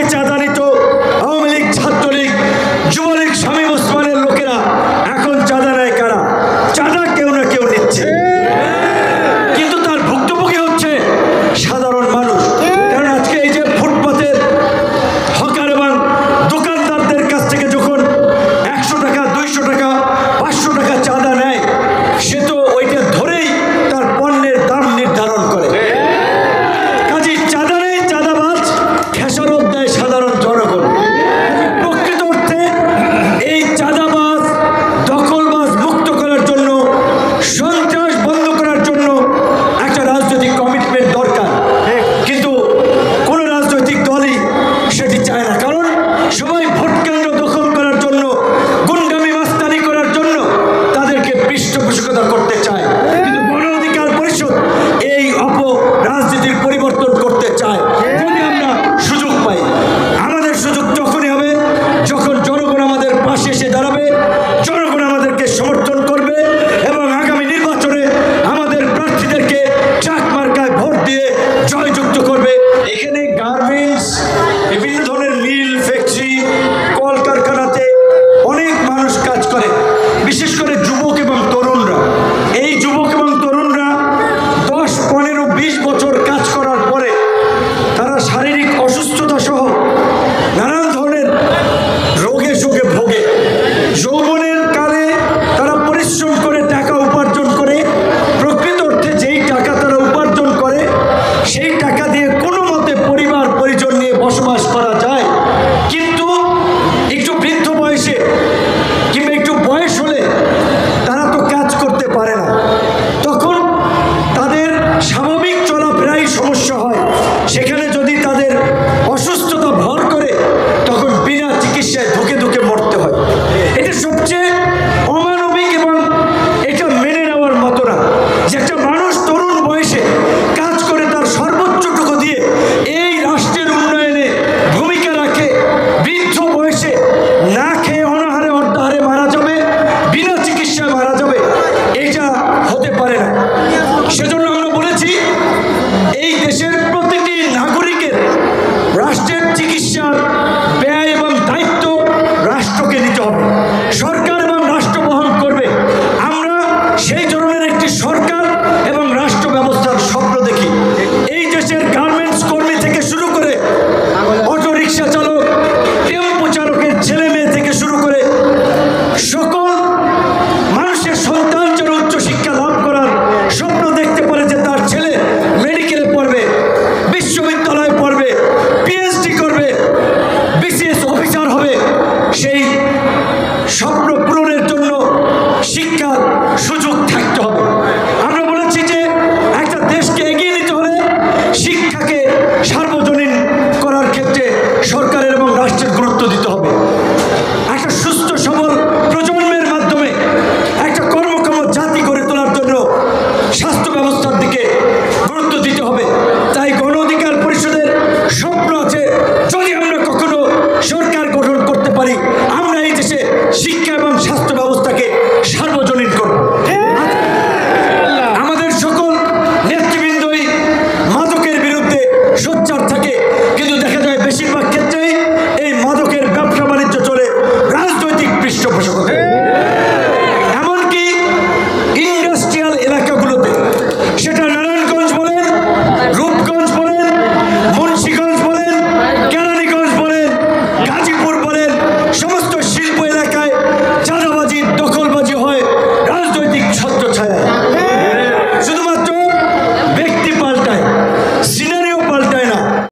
আগে চাঁদা নিত আওয়ামী লীগ, ছাত্রলীগ, যুবলীগ, শামীম ওসমানের লোকেরা, এখন চাঁদা নেয় কারা? চাঁদা কেউ না কেউ নিচ্ছে, কিন্তু তার ভুক্তভোগী হচ্ছে সাধারণ মানুষ। কারণ আজকে এই যে ফুটপাতের হকার এবং দোকানদারদের কাছ থেকে যখন 100 টাকা, 200 টাকা, 500 টাকা চাঁদা নেয়, সে তো ওইটা ধরেই তার পণ্যের দাম নির্ধারণ করে। কাজী চাঁদা নেই চাঁদাবাজ, খেসারত দেয় সাধারণ জনগণ। প্রকৃত অর্থে এই চাঁদাবাজ, দখলবাজ মুক্ত করার জন্য, সন্ত্রাস বন্ধ করার জন্য একটা রাজনৈতিক কমিটমেন্ট দরকার, কিন্তু কোনো রাজনৈতিক দলই সেটি চায় না। কারণ সবাই ভোট কেন্দ্র দখল করার জন্য, গুন্ডামি মাস্তানি করার জন্য তাদেরকে পৃষ্ঠপোষকতা করতে চায়, কিন্তু গণ অধিকার পরিষদ এই রাজনীতির পরিবর্তন করতে চায়। যদি আমরা সুযোগ পাই, আমাদের সুযোগ তখনই হবে যখন জনগণ আমাদের পাশে এসে দাঁড়াবে, জনগণ আমাদেরকে সমর্থন করবে এবং আগামী নির্বাচনে আমাদের প্রার্থীদেরকে ট্রাক মার্কায় ভোট দিয়ে জয়যুক্ত করবে। এখানে গার্মেন্টস, বিভিন্ন ধরনের মিল, ফ্যাক্টরি, কলকারখানাতে অনেক মানুষ কাজ করে, বিশেষ করে যুবক এবং তরুণরা। এই যুবক এবং তরুণরা 10, 15, 20 বছর কাজ করার পরে তারা শারীরিক অসুস্থতা সহ নানান ধরনের রোগে শোকে ভোগে। যৌবনের কালে তারা পরিশ্রম করে টাকা উপার্জন করে, প্রকৃত অর্থে যেই টাকা তারা উপার্জন করে সেই টাকা দিয়ে কোনো মতে পরিবার পরিজন নিয়ে বসবাস করা যায়। কিন্তু একটু বৃদ্ধ বয়সে কিংবা একটু বয়স হলে তারা তো কাজ করতে পারে না, তখন তাদের স্বাভাবিক চলাফেরাই সমস্যা হয়। সেখানে যদি তাদের অসুস্থতা ভর করে, তখন বিনা চিকিৎসায় ধুকে ধুকে মরতে হয়। এটা সবচেয়ে অমানবিক এবং এটা মেনে নেওয়ার মতো না যে একটা মানুষ তরুণ বয়সে কাজ করে তার সর্বোচ্চটুকু দিয়ে এই রাষ্ট্রের উন্নয়নে ভূমিকা রাখে, বৃদ্ধ বয়সে না খেয়ে অনাহারে অর্ধাহারে মারা যাবে, বিনা চিকিৎসায় মারা যাবে, এটা হতে পারে না। সেজন্য আমরা বলেছি এই দেশের প্রতিটি নাগরিকের রাষ্ট্রের চিকিৎসার ব্যয় এবং দায়িত্ব রাষ্ট্রকে নিতে হবে, সরকার এবং রাষ্ট্র বহন করবে। আমরা সেই ধরনের একটি সরকার এবং রাষ্ট্র ব্যবস্থার স্বপ্ন দেখি। এই দেশের গার্মেন্টস কর্মী থেকে শুরু করে অটো রিক্সা চালক, টেম্পো চালকের ছেলে মেয়ে থেকে শুরু করে সকল মানুষের সন্তান যেন উচ্চশিক্ষা লাভ করার স্বপ্ন দেখতে পারে, যে তার ছেলে মেডিকেলে পড়বে, বিশ্ববিদ্যালয়ে পড়বে, পিএইচডি করবে, বিসিএস অফিসার হবে। সেই স্বপ্ন পূরণের জন্য শিক্ষার সুযোগ থাকতে হবে। আমরা বলেছি যে একটা দেশকে এগিয়ে নিতে হলে শিক্ষাকে সার্বজনীন করার ক্ষেত্রে সরকার